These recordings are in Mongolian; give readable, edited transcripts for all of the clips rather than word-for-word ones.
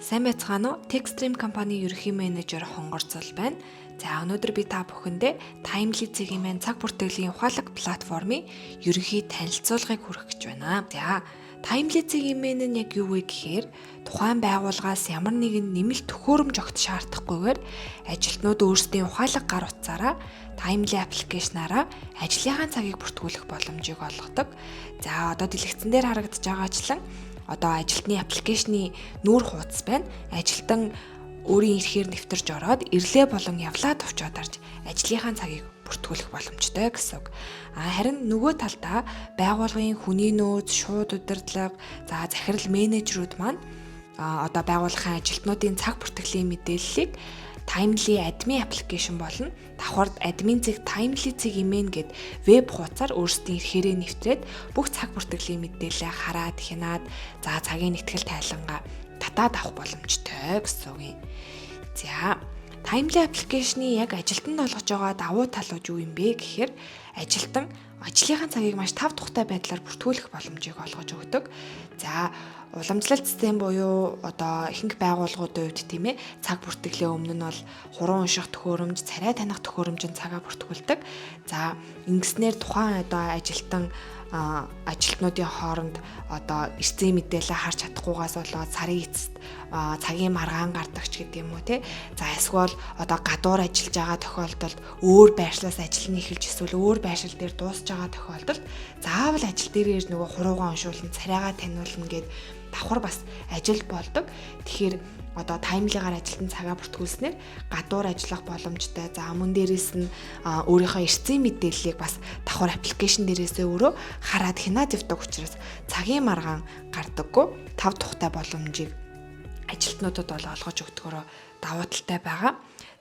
Сайн байцгаана уу? Techstream компани ерөнхий менежер Хонгорцол байна. За өнөөдөр би та бүхэндээ Timely цэгийн маань цаг бүртгэлийн ухаалаг платформын ерөнхий танилцуулгыг хүргэх гэж байна. За Timely цэгийн маань нь яг юу вэ гэхээр тухайн байгууллагаас ямар нэгэн нэмэлт төхөөрөмж огт шаардахгүйгээр ажилтнууд өөрсдийн ухаалаг гар утсаараа Timely аппликейшнаараа ажлынхаа цагийг бүртгүүлэх боломжийг олгодог. За одоо дэлгэцэн дээр харагдаж байгаачлан одоо ажилтны аппликейшны нүүр хуудас байна. Ажилтан өөрийн эрхээр нэвтэрж ороод ирлээ болон явлаа товчоод арж ажлынхаа цагийг бүртгүүлэх боломжтой гэсэн үг. Харин нөгөө талдаа байгууллагын хүний нөөц, шууд удирдлага, за захирал менежерүүд маань одоо байгууллагын ажилтнуудын цаг бүртгэлийн мэдээллийг Timely admin application болон давхард admin цэг Timely цэг имэн гэд веб хуудасаар өөрсдийн эрхээрээ нэвтрээд бүх цаг бүртгэлийн мэдээлэлээ хараад хянаад за цагийн нэгтгэл тайлангаа татаад авах боломжтой гэсэн үг юм. За Timely application-ы яг ажилтнанд олгож байгаа давуу талууд юу юм бэ гэхээр ажилтан ажлынхаа цагийг маш тав тухтай байдлаар бүртгүүлэх боломжийг олгож өгдөг. За уламжлалт систем буюу одоо ихэнх байгууллагуудын хувьд тийм ээ цаг бүртгэлийн өмнө нь бол хуран унших төхөөрөмж, царай таних төхөөрөмжөнд цагаа бүртгүүлдэг. За ингэснээр тухайн одоо ажилтнуудын хооронд одоо эрсдэл мэдээлэл харж чадахгүйгаас болоод сарын эцэст цагийн маргаан гардаг ч гэдэг юм уу те. За эсвэл одоо гадуур ажиллаж байгаа тохиолдолд өөр байршлаас ажиллана эхэлж эсвэл өөр байршил дээр дуусж байгаа тохиолдолд заавал ажил дээр ирж нөгөө хуруугаа уншуулна, царайгаа таниулна гэд давхар бас ажил болдог. Тэгэхээр одоо Timely-гаар ажилтан цагаа бүртгүүлснээр гадуур ажиллах боломжтой. За мөн дээрээс нь өөрийнхөө эрсдэл мэдээллийг бас давхар аппликейшн дээрээсээ өөрөө хараад хянаад явдаг учраас цагийн маргаан гардаггүй тав тухтай боломжийг ажилтнуудад бол олгож өгдөгөөрөө давуу талтай байгаа.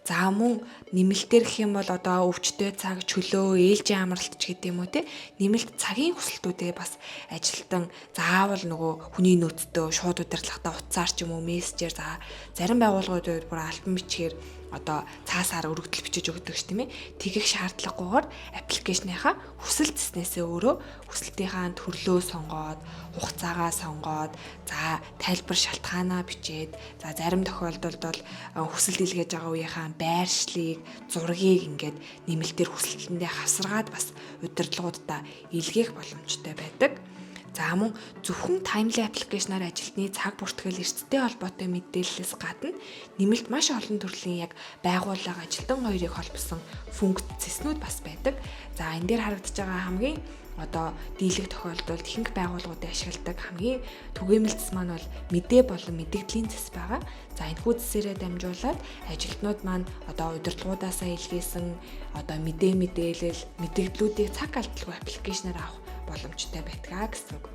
За мөн нэмэлтээр гэх юм бол одоо өвчтөе цаг, чөлөө, ээлжийн амралт ч гэдэг юм уу те нэмэлт цагийн хүсэлтүүдээ бас ажилтан заавал нөгөө хүний нөөцтэй шууд удирдлагатай утсаар ч юм уу мессежээр за зарим байгууллагуудад бүр альбом бичгээр одоо цаасаар өргөдөл бичиж өгдөг ш тийм ээ тэгэх шаардлагагүйгээр аппликейшныхаа хүсэл зэснээсээ өөрөө хүсэлтийнхаа төрлөө сонгоод хугацаагаа сонгоод за тайлбар шалтгаанаа бичээд за зарим тохиолдолд бол хүсэл дэлгээж байгаа үеийнхаа байршлыг зургийг ингээд нэмэлтээр хүсэлтэндээ хавсаргаад бас удирдлагуудаа илгээх боломжтой байдаг. За мөн зөвхөн Timely аппликейшнаар ажилтны цаг бүртгэл эрсдэлтэй холбоотой мэдээллээс гадна нэмэлт маш олон төрлийн яг байгууллага ажилтан хоёрыг холбосон функц зэснүүд бас байдаг. За энэ дээр харагдаж байгаа хамгийн одоо дийлэх тохиолдолд ихэнх байгууллагуудыг ашигладаг хамгийн түгээмэлцс маань бол мэдээ болон мэдээллийн зэс байгаа. За энэ хүү зэсээрээ дамжуулаад ажилтнууд маань одоо удирдлагуудаасаа илгээсэн одоо мэдээлэл, мэдээллүүдийг цаг алдалгүй аппликейшнаар авах боломжтой байдгаа гэсэн үг.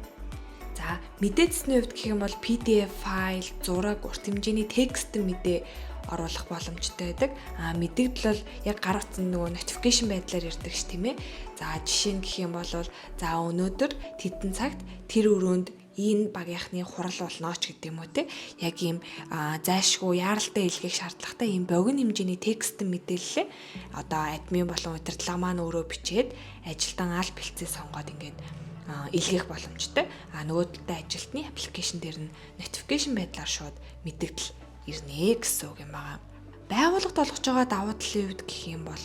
За мэдээцсний хувьд гэх юм бол PDF файл, зураг, урт хэмжээний текст мэдээ оруулах боломжтой байдаг. Мэдээлэл бол яг гар утсан нөгөө notification байдлаар ирдэг ш тийм ээ. За жишээ нь гэх юм бол за өнөөдөр тэдэн цагт тэр өрөөнд энэ багийнхны хурал болно ч гэдэг юм уу те. Яг ийм зайлшгүй яаралтай илгээх шаардлагатай ийм богино хэмжээний текст мэдээлэлээ одоо админ болон удирдлага маань өөрөө бичээд ажилтан аль бэлцээ сонгоод ингээд илгээх боломжтой. Нөгөө талдаа ажилтны аппликейшн дээр нь notification байдлаар шууд мэдээлэл ирнэ гэсэн үг юм байна. Байгууллагад олгож байгаа давуу талын үед гэх юм бол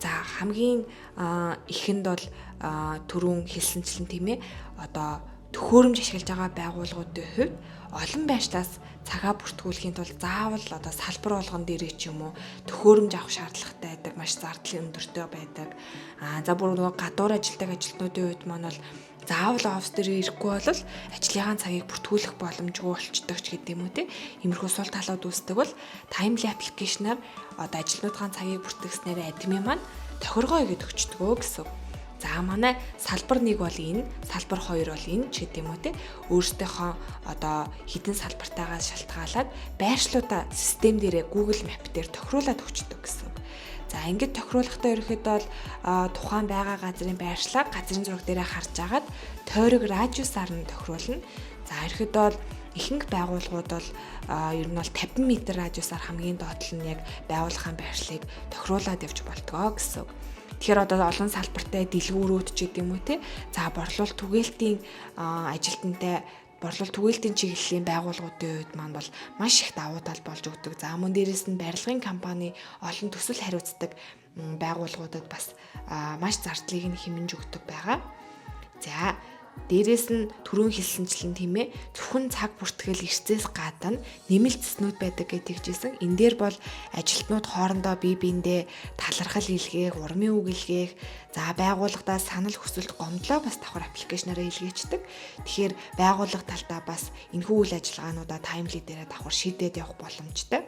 за хамгийн ихэнд бол түрүүн хэлсэнчлэн тийм ээ одоо төхөөрөмж ашиглаж байгаа байгууллагуудын хувьд олон байршлаас цагаа бүртгүүлэхийн тулд заавал одоо салбар болгон дээрээ ч юм уу төхөөрөмж авах шаардлагатай байдаг, маш зардлын өндөртэй байдаг. За бүр нөгөө гадуур ажилладаг ажилтнуудын үед маань бол заавал офс дээр ирэхгүй бол ажлынхаа цагийг бүртгүүлэх боломжгүй болчдөг ч гэдэг юм уу те. Иймэрхүү сул талууд үүсдэг бол Timely аппликейшнаар одоо ажилтнуудын цагийг бүртгэснээр админ маань тохиргоо өгöd өгчдөг гэсэн. За манай салбар 1 бол энэ, салбар 2 бол энэ ч гэдэг юм уу те. Өөрсдийнхөө одоо хідэн салбартаагаас шалтгаалаад байршлуудаа систем дээрээ Google Map дээр тохируулаад өгчдөг гэсэн. За ингэж тохируулахдаа ерөөхдөө бол тухайн байгаа газрын байршлага газрын зураг дээрээ харж агаад тойрог радиусаар нь тохируулна. За ерөөхдөө бол ихэнх байгууллагууд бол ер нь бол 50 м радиусаар хамгийн доотлол нь яг байгууллагын байршлыг тохируулаад явж болдгоо гэсэн. Тэгэхээр одоо олон салбартай дэлгүүрүүд ч гэдэг юм уу те. За борлуулалт түгээлтийн ажилтнтай борлуулалт түгээлтийн чиглэлийн байгууллагуудын үед маань бол маш их давуу тал болж өгдөг. За мөн дээрэс нь барилгын компани олон төсөл хариуцдаг байгууллагуудад бас маш зардлыг нь хэмнэж өгдөг байгаа. За дээрэс нь түрүүн хэлсэнчлэн тийм ээ зөвхөн цаг бүртгэл эрсдээс гадна нэмэлт цэснүүд байдаг гэж хэлжсэн. Энэ дээр бол ажилтнууд хоорондоо бие биендээ талархал илгээх, урмын үг илгээх, за байгууллагадаа санал хүсэлт гомдлоо бас давхар аппликейшнаараа илгээчдэг. Тэгэхээр байгууллага талдаа бас энэхүү үйл ажиллагаануудаа таймли дээрээ давхар шийдээд явах боломжтой.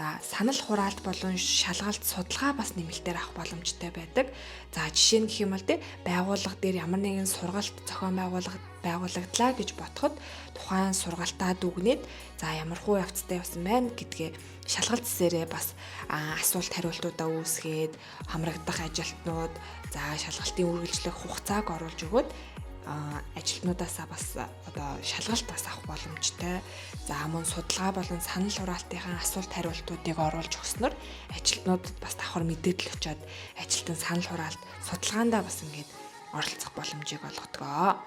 За санал хураалт болон шалгалт судалгаа бас нэмэлтээр авах боломжтой байдаг. За жишээ нь гэх юм бол байгууллага дээр ямар нэгэн сургалт зохион байгуулагдлаа гэж бодоход тухайн сургалтаа дүгнээд за ямархуу явцтай явсан байна гэдгээ шалгалт цэсээрээ бас асуулт хариултуудаа үүсгээд хамрагдах ажилтнууд за шалгалтын үргэлжлэх хугацааг оруулж өгөөд ажилтнуудаасаа бас одоо шалгалт бас авах боломжтой. За мөн судалгаа болон санал хураалтынхаа асуулт хариултуудыг оруулж өгснөр ажилтнуудад бас давхар мэдээлэл өчөөд ажилтны санал хураалт судалгаандаа бас ингээд оролцох боломжийг олгодог.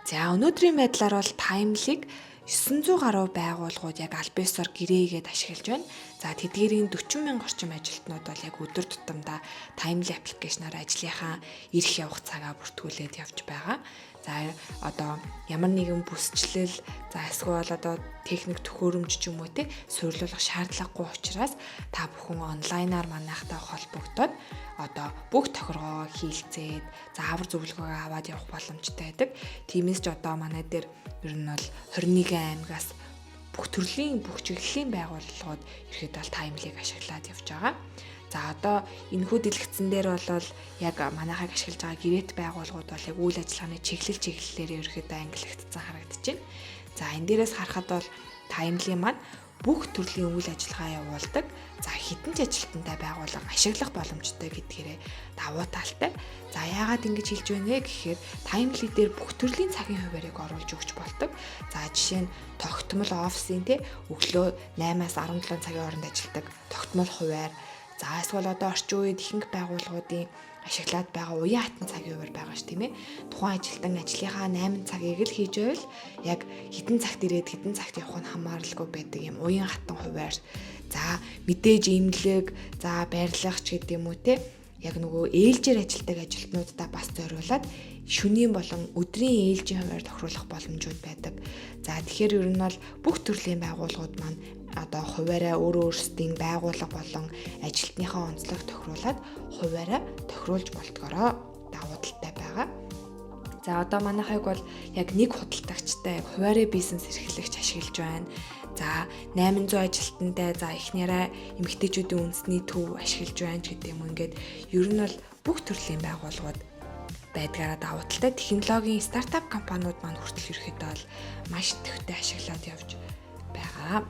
За өнөөдрийн байдлаар бол таймлиг 900 гаруй байгууллагууд яг аль биесээр гэрээгээд ашиглаж байна. За тэдгээрийн 40 мянга орчим ажилтнууд бол яг өдөр тутамдаа таймли аппликейшнаар ажлынхаа ирэх явах цагаа бүртгүүлээд явж байгаа. За одоо ямар нэгэн бүсчлэл за эсвэл одоо техник төхөөрөмж ч юм уу те суйрлуулах шаардлагагүй учраас та бүхэн онлайнаар манайхтай холбогдоод одоо бүх тохиргоо хийлцээд заавар зөвлөгөөгөө аваад явах боломжтой байдаг. Тиймээс ч одоо манай дээр ер нь бол 21 аймагаас бүх төрлийн бүх чиглэлийн байгууллагууд ихэд бол таймлиг ашиглаад явж байгаа. За одоо энэхүү дэлгэцэн дээр бол яг манайхыг ашиглаж байгаа гэрээт байгууллагууд бол яг үйл ажиллагааны чиглэлээр ерөөхдөө ангиллагдсан харагдаж байна. За энэ дээрээс харахад бол таймли маань бүх төрлийн үйл ажиллагаа явуулдаг. За хідэн ч ажилтнтай байгууллага ашиглах боломжтой гэдгээрээ давуу талтай. За яагаад ингэж хэлж байна вэ гэхээр таймли дээр бүх төрлийн цагийн хуваарийг оруулж өгч болдог. За жишээ нь тогтмол офисын өглөө 8-аас 17 цагийн хооронд ажилладаг тогтмол хуваар. За эсвэл одоо орчин үед ихэнх байгууллагуудын ашиглаад байгаа уян хатан цагийн хуваар байгаа ш тийм ээ. Тухайн ажилтан ажлынхаа 8 цагийг л хийж байвал яг хэдэн цагт ирээд хэдэн цагт явах нь хамааралгүй байдаг юм уян хатан хуваар. За мэдээж имлэг, за барилгач гэдэг юм уу те. Яг нөгөө ээлжээр ажилтдаг ажилтнуудаа бас зориулаад шөнийн болон өдрийн ээлжийн хуваар тохируулах боломжууд байдаг. За тэгэхээр ер нь бол бүх төрлийн байгууллагууд маань одоо хуваараа өөрсдийн байгууллага болон ажилтныхаа онцлог тохируулаад хуваараа тохируулж болтгороо давуу талтай байгаа. За одоо манайхыг бол яг нэг худалдагчтай хуваараа бизнес эрхлэгч ашиглаж байна. За 800 ажилтнтай за эхнэрээ эмэгтэйчүүдийн үндэсний төв ашиглаж байна гэдэг юм. Ингээд ер нь бол бүх төрлийн байгууллагууд байдгаараа давуу талтай технологийн стартап компаниуд маань хүртэл ерөөхдөө бол маш төвтэй ашиглаад явж байгаа.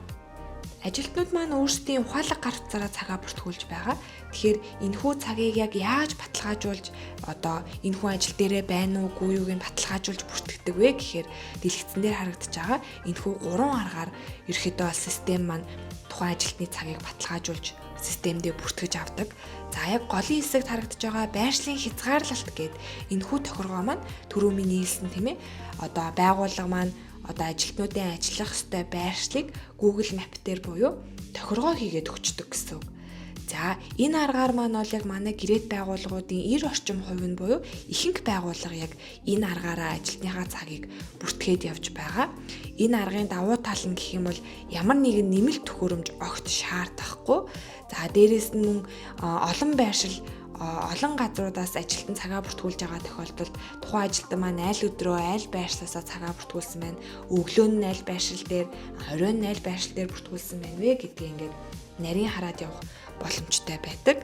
Ажилтнууд маань өөрсдийн ухаалаг гар утсаараа цагаа бүртгүүлж байгаа. Тэгэхээр энэхүү цагийг яг яаж баталгаажуулж одоо энэхүү ажил дээрээ байна уу, үгүй юуг нь баталгаажуулж бүртгэдэг вэ гэхээр дэлгэцэн дээр харагдаж байгаа. Энэхүү 3 аргаар ерөөхдөө систем маань тухайн ажилтны цагийг баталгаажуулж системдээ бүртгэж авдаг. За яг голын хэсэгт харагдаж байгаа байршлын хязгаарлалт гээд энэхүү тохиргоо маань түрүү миний хэлсэн тийм ээ. Одоо байгууллага маань одоо ажилтнуудын ажиллах ёстой байршлыг Google Map дээр буюу тохиргоо хийгээд өгчдөг гэсэн үг. За энэ аргаар маань бол яг манай гэрээт байгууллагуудын 90 орчим хувь нь буюу ихэнх байгууллага яг энэ аргаараа ажилтныхаа цагийг бүртгээд явж байгаа. Энэ аргын давуу тал нь гэх юм бол ямар нэгэн нэмэлт төхөөрөмж огт шаардахгүй. За дээрэс нь мөн олон байршил олон газруудаас ажилтан цагаа бүртгүүлж байгаа тохиолдолд тухайн ажилтан маань аль өдрөө аль байршлаасаа цагаа бүртгүүлсэн байна. Өглөө нь аль байршил дээр, оройн нь аль байршил дээр бүртгүүлсэн байна вэ гэдгийг ингээд нарийн хараад явах боломжтой байдаг.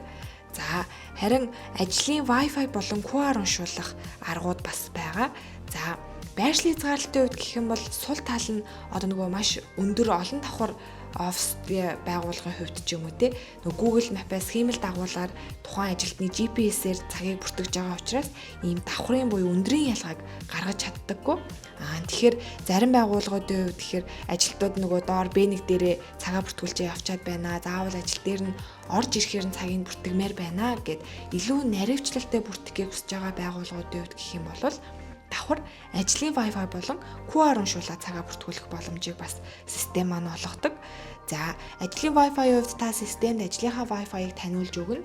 За харин ажлын Wi-Fi болон QR уншуулах аргууд бас байгаа. За байршлын хязгаарлалтын үед гэх юм бол сул тал нь одоо нөгөө маш өндөр олон давхар офис байгууллагын хувьд ч юм уу те нөгөө Google Map-аас хиймэл дагуулгаар тухайн ажилтны GPS-ээр цагийг бүртгэж байгаа учраас ийм давхрын буюу өндрийн ялгааг гаргаж чаддаггүй. Тэгэхээр зарим байгууллагуудын хувьд тэгэхээр ажилтнууд нөгөө доор B1 дээрээ цагаа бүртгүүлж явчаад байна. Заавал ажил дээр нь орж ирэхээр нь цагийг бүртгэмээр байна гэд илүү наривчлалтай бүртгэхийг хүсэж байгаа байгууллагуудын хувьд гэх юм бол давхар ажлын Wi-Fi болон QR уншуулаад цагаа бүртгүүлэх боломжийг бас систем маань олгодог. За, ажлын Wi-Fi-ийн хувьд та системд ажлынхаа Wi-Fi-ыг таниулж өгнө.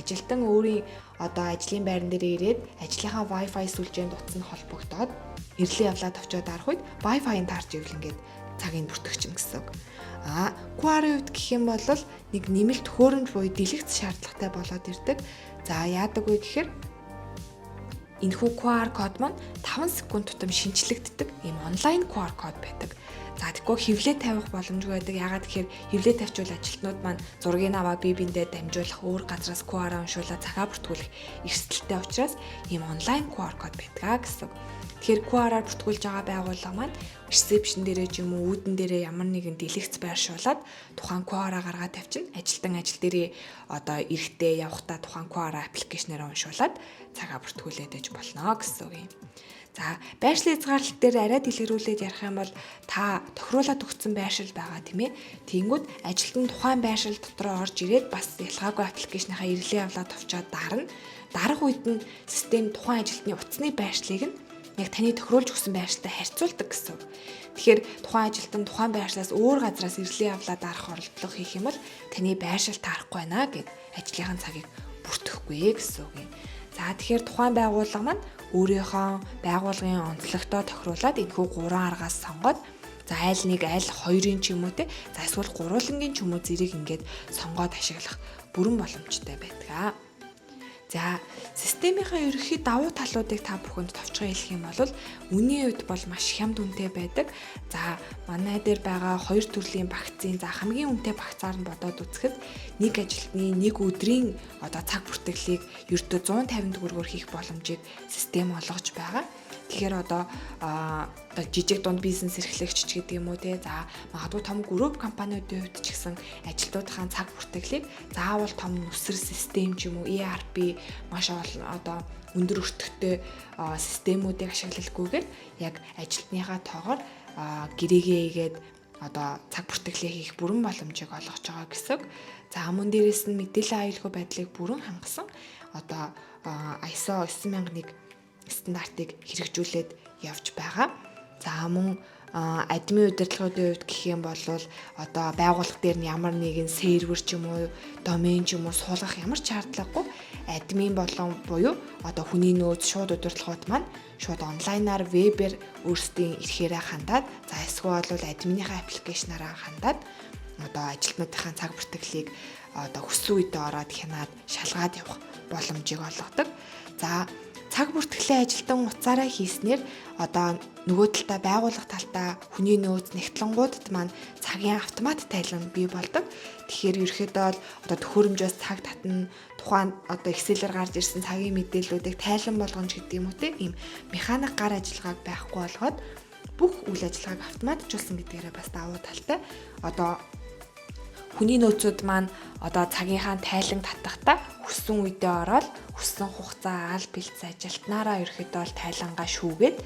Ажилтан өөрийн ажлын байран дээр ирээд ажлынхаа Wi-Fi сүлжээнд утас нь холбогдоод ирлээ явлаад очиод арах үед Wi-Fi-ыг таарч ивэл ингээд цагийг бүртгэгчнэ гэсэн үг. QR-ийн хувьд гэх юм бол нэг нэмэлт хөөрөмж буюу дэлгэц шаардлагатай болоод ирдэг. За, яадаг вэ гэхээр энэхүү QR код маань 5 секунд тутам шинжлэгддэг ийм онлайн QR код байдаг. За, тэгэхгүй хэвлээ тавих боломжгүй байдаг. Яагаад гэхээр хэвлээ тавьчвал ажилтнууд маань зургийг аваад бие биендээ дамжуулах, өөр газраас QR уншуулаад цагаа бүртгүүлэх эрсдэлтэй учраас ийм онлайн QR код байдаг гэсэн. Тэгэхээр QR-аар бүртгүүлж байгаа байгууллага маань ресепшн дээрээ ч юм уу үүдэн дээрээ ямар нэгэн дэлгэц байршуулад тухайн QR-аа гаргаад тавьчихна. Ажилтан ажил дээрээ эрэхтэй явахдаа тухайн QR аппликейшнээр уншуулад цагаа бүртгүүлээд ээж болно гэсэн үг юм. За, байршлын хязгаарлалт дээр арай дэлгэрүүлээд ярих юм бол та тохируулаад өгсөн байршил байгаа тийм ээ. Тэнгүүд ажилтан тухайн байршил дотроо орж ирээд бас ялгаагүй аппликейшнийхаа ирлээ авлаад авчаад дарна. Дарах үед нь систем тухайн ажилтны утасны байршлыг нь яг таны тохируулж өгсөн байршилтай харьцуулдаг гэсэн үг. Тэгэхээр тухайн ажилтан тухайн байршлаас өөр газраас ирлээ авлаад дарах оролдлого хийх юм бол таны байршил таарахгүй байна гэд ажлынхаа цагийг бүртгэхгүй гэсэн үг юм. За, тэгэхээр тухайн байгууллага маань өөрийнхөө байгууллагын онцлогтой тохируулаад энэхүү 3 аргаас сонгоод за аль 2-ын ч юм уу те за эсвэл гурвангийн ч юм уу зэрэг ингээд сонгоод ашиглах бүрэн боломжтой байдаг. За, системийнхаа ерөнхий давуу талуудыг та бүхэнд товчхон хэлэх юм бол үнийн хувьд бол маш хямд үнэтэй байдаг. За, манай дээр байгаа 2 төрлийн багцын за хамгийн үнэтэй багцаар нь бодоод үзэхэд нэг ажилтны нэг өдрийн цаг бүртгэлийг ердөө 150 төгрөгөөр хийх боломжийг систем олгож байгаа. Тэгэхээр жижиг дунд бизнес эрхлэгч ч гэдэг юм уу те за магадгүй том групп компаниудын хувьд ч гэсэн ажилтнуудын цаг бүртгэлийг заавал том нүсэр систем ч юм уу ERP маш олон өндөр өртөгтэй системүүдийг ашиглалгүйгээр яг ажилтныхаа тоогоор гэрээгээ игээд цаг бүртгэлээ хийх бүрэн боломжийг олгож байгаа гэсэн. За, мөн дээрээс нь мэдээллийн аюулгүй байдлыг бүрэн хангасан ISO 9001 стандартыг хэрэгжүүлээд явж байгаа. За, мөн админ удирдлагын хувьд гэх юм бол байгууллага дээр нь ямар нэгэн сервер ч юм уу, домен ч юм уу суулгах ямар ч шаардлагагүй админ болон буюу хүний нөөц шууд удирдлагууд маань шууд онлайнаар вебээр өөрсдийн эрхээрээ хандаад за эсвэл админийхаа аппликейшнаараа хандаад ажилтнуудынхаа цаг бүртгэлийг хүссэн үедээ ороод хянаад шалгаад явах боломжийг олгодог. За, цаг бүртгэлийн ажилтан утсаараа хийснээр нөгөө талдаа байгууллага талтаа хүний нөөц нэгтлэнгуудад маань цагийн автомат тайлан бий болдог. Тэгэхээр ерөөхдөө төхөөрөмжөөс цаг татна, тухайн Excel-ээр гарч ирсэн цагийн мэдээллүүдийг тайлан болгоно гэдэг юм уу те ийм механик гар ажиллагааг байхгүй болгоод бүх үйл ажиллагааг автоматжуулсан гэдгээрээ бас давуу талтай. Хүний нөөцүүд маань цагийнхаа тайлан татахтаа хүссэн үедээ ороод хүссэн хугацаа аль бэлц ажилтнаараа ерөөхдөө тайлангаа шүүгээд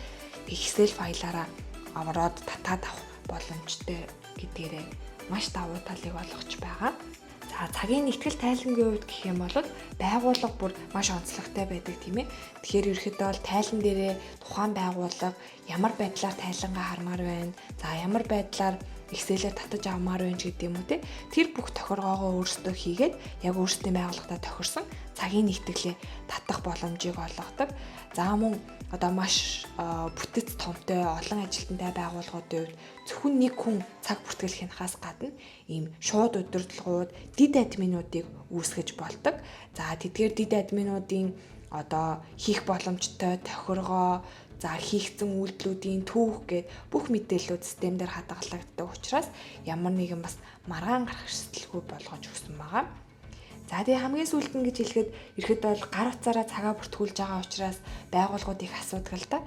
Excel файлаараа аваад татаад авах боломжтой гэдгээрээ маш давуу талыг олгож байгаа. За, цагийн нэгтгэл тайлангийн хувьд гэх юм бол байгууллага бүр маш онцлогтой байдаг тийм ээ. Тэгэхээр ерөөхдөө тайлан дээрээ тухайн байгууллага ямар байдлаар тайлангаа хармаар байна. За, ямар байдлаар Excel-ээр татаж авмаар байна гэдэг юм уу те. Тэр бүх тохиргоогоо өөрсдөө хийгээд яг өөрсдийн байгууллагатаа тохирсон цагийн нэгтгэлээ татах боломжийг олгодог. За, мөн маш бүтэц томтой олон ажилтнтай байгууллагуудын хувьд зөвхөн нэг хүн цаг бүртгэл хянахаас гадна ийм шууд удирдлагууд, дид админуудыг үүсгэж болдог. За, тэдгээр дид админуудын хийх боломжтой тохиргоо за хийгдсэн үйлдэлүүдийн түүх гээд бүх мэдээллүүд системээр хадгалагддаг учраас ямар нэгэн бас маргаан гарах эрсдэлгүй болгож өгсөн байгаа. За, тэгээ хамгийн сүүлд нь гэж хэлэхэд ирэхэд бол гар утсаараа цагаа бүртгүүлж байгаа учраас байгууллагууд их асуудаг л да.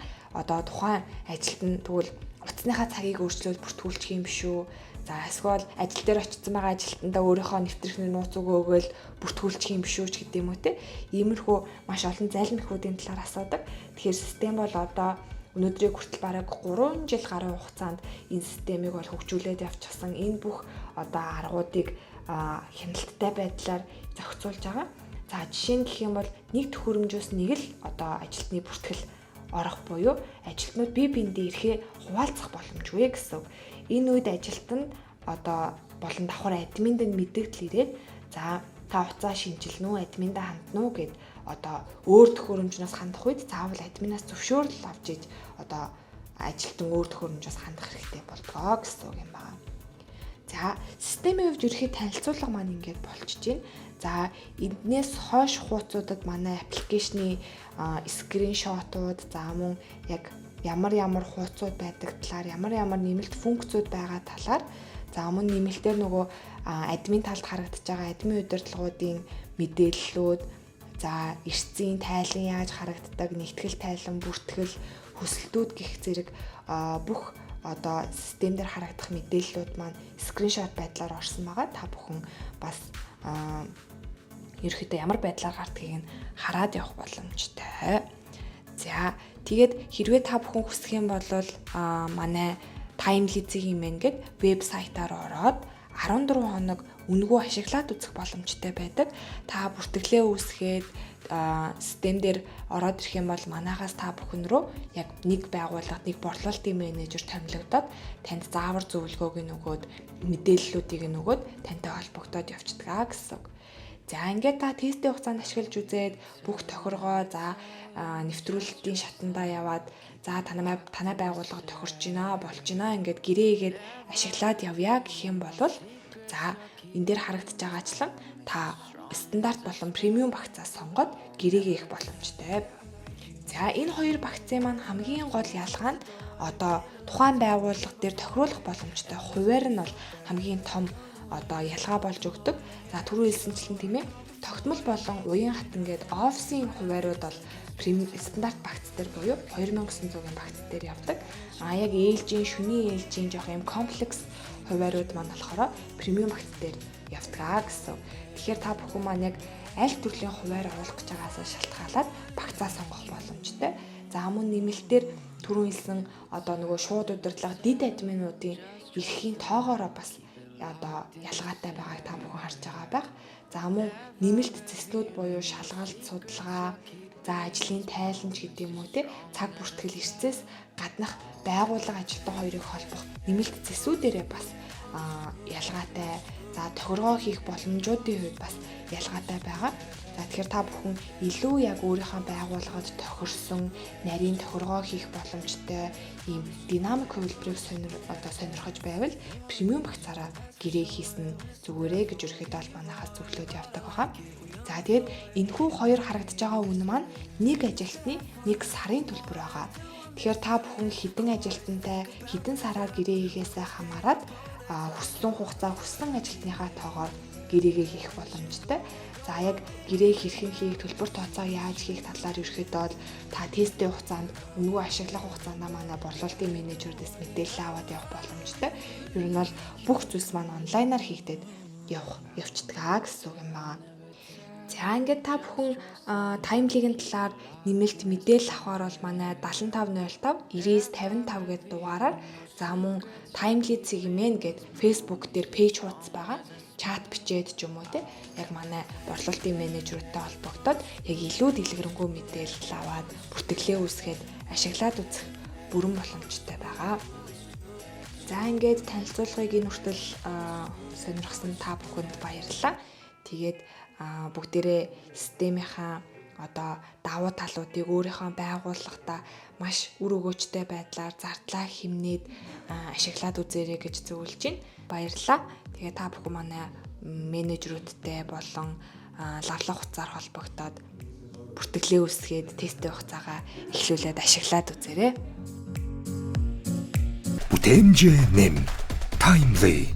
Тухайн ажилтан тэгвэл утасныхаа цагийг өөрчлөөд бүртгүүлчих юм биш үү? За, эсвэл ажил дээр очсон байгаа ажилтнаа өөрийнхөө нэвтрэх нууцуг өгөөл бүртгүүлчих юм биш үү ч гэдэг юм уу те. Иймэрхүү маш олон залмихуудын талаар асуудаг. Тэгэхээр систем бол өнөөдрийг хүртэл бараг 3 жил гаруй хугацаанд энэ системийг бол хөгжүүлээд явчихсан. Энэ бүх аргуудыг хяналттай байдлаар зохицуулж байгаа. За, жишээ нь гэх юм бол нэг төхөөрөмжөөс нэг л ажилтны бүртгэл орох буюу ажилтнууд бие биендээ ирэхээ хуваалцах боломжгүй гэсэн. Энэ үед ажилтнанд одоо болон давхар админд нь мэдээлэл ирээд за та хуцаа шинжилнэ үү, админдаа хандна уу гэд одоо өөр төхөөрөмжнөөс хандах үед заавал админаас зөвшөөрөл авч иж одоо ажилтан өөр төхөөрөмжөөс хандах хэрэгтэй болдгоо гэсэн үг юм байна. За системийн хувьд ерөнхий танилцуулга маань ингээд болчихж байна. За энднээс хойш хуудсуудад манай аппликейшны скриншотууд за мөн яг ямар хуудсууд байдаг талаар ямар нэмэлт функцүүд байгаа талаар за мөн нэмэлтээр нөгөө админ талд харагдаж байгаа админ удирдлагуудын мэдээллүүд за эрсцийн тайлан яаж харагддаг, нэгтгэл тайлан, бүртгэл, хүсэлтүүд гэх зэрэг бүх одоо систем дээр харагдах мэдээллүүд маань скриншот байдлаар орсон байгаа. Та бүхэн бас ерөөхдөө ямар байдлаар гардгийг нь хараад явах боломжтой. За тэгээд хэрвээ та бүхэн хүсэх юм бол манай Timely-ийн мэн гээд вебсайтаар ороод 14 хоног үнэгүй ашиглаад үзэх боломжтой байдаг. Та бүртгэлээ үүсгээд систем дээр ороод ирэх юм бол манайхаас та бүхэн рүү яг нэг байгууллага, нэг борлуулалтын менежер томилогдоод танд заавар зөвлөгөөг нөгөөд мэдээллүүдийг нөгөөд тантай холбогдоод явцдаг гэсэн. За ингээд та тестийн хугацаанд ашиглаж үзээд бүх тохиргоо за нэвтрүүлэлтийн шатандаа яваад за танай байгууллага тохирч байна, болж байна ингээд гэрээгээд ашиглаад явъя гэх юм бол за энэ дээр харагдаж байгаачлан та стандарт болон премиум багцаа сонгоод гэрээгээ их боломжтой. За энэ хоёр багцын маань хамгийн гол ялгаа нь одоо тухайн байгууллага дээр тохируулах боломжтой хуваар нь бол хамгийн том одоо ялгаа болж өгдөг. За түрүү хэлсэнчлэн тийм ээ тогтмол болон уян хатан гээд офисын хуваарууд бол премиум стандарт багц дээр буюу 2900-ийн багц дээр явдаг. Яг ээлжийн, шөнийн ээлжийн жоох юм комплекс хуваарууд маань болохоор премиум багц дээр явдаг гэсэн. Тэгэхээр та бүхэн маань яг аль төрлийн хуваар оруулах гэж байгаагаас шалтгаалаад багцаа сонгох боломжтой. За мөн нэмэлтээр түрүү хэлсэн одоо нөгөө шууд удирдлага дид админуудын эрхийн тоогоороо бас одоо ялгаатай байгааг та бүхэн харж байгаа байх. За мөн нэмэлт зэснүүд буюу шалгалт, судалгаа, за ажлын тайланч гэдэг юм уу те цаг бүртгэл эрсцээс гаднах байгууллага ажилтан хоёрыг холбох нэмэлт зэсүүдээрээ бас ялгаатай. За тохиргоо хийх боломжуудын хувьд бас ялгаатай байгаа. За тэгэхээр та бүхэн илүү яг өөрийнхөө байгууллагад тохирсон нарийн тохиргоо хийх боломжтой ийм динамик хувилбарыг сонирхож байвал премиум багцаараа гэрээ хийсэн зүгээрээ гэж ерөөхдөө бол манайхаас зөвлөд явдаг байгаа. За тэгээд энэхүү хоёр харагдаж байгаа үн маань нэг ажилтны нэг сарын төлбөр байгаа. Тэгэхээр та бүхэн хэдэн ажилтнтай хэдэн сараар гэрээ хийхээсээ хамаарат хүссэн хугацаа хүссэн ажилтныхаа тоогоор гэрээгээ хийх боломжтой. За яг гэрээ хэрхэн хийх, төлбөр тооцоо яаж хийх талаар ерөөхдөө та тестийн хугацаанд үнэгүй ашиглах хугацаанд манай борлуулалтын менежердээс мэдээлэл аваад явах боломжтой. Ер нь бол бүх зүйлс маань онлайнаар хийгдээд явцдаг гэсэн үг юм байна. За ингээд та бүхэн Timely-ийн талаар нэмэлт мэдээлэл авахар бол манай 7505 9955 гэдэг дугаараар за мөн Timely-ийн мэн гэдэг Facebook дээр пэйж хуудас байгаа. Чат бичээд ч юм уу те яг манай борлуулалтын менежертэй холбогдоод яг илүү дэлгэрэнгүй мэдээлэл аваад бүртгэлээ үүсгээд ашиглаад үзэх бүрэн боломжтой байгаа. За ингээд танилцуулгыг энэ хүртэл сонирхсан та бүхэнд баярлалаа. Тэгээд бүгдээрээ системийнхаа одоо давуу талуудыг өөрийнхөө байгууллагатаа маш үр өгөөжтэй байдлаар зардлаа хэмнээд ашиглаад үзээрэй гэж зөвлөж байна. Баярлалаа. Тэгээ та бүхэн манай менежерүүдтэй болон лавлах хуцаар холбогдоод бүртгэлээ үүсгээд тестийн хугацаагаа эхлүүлээд ашиглаад үзээрэй. Бүтэмжээ нэм Timely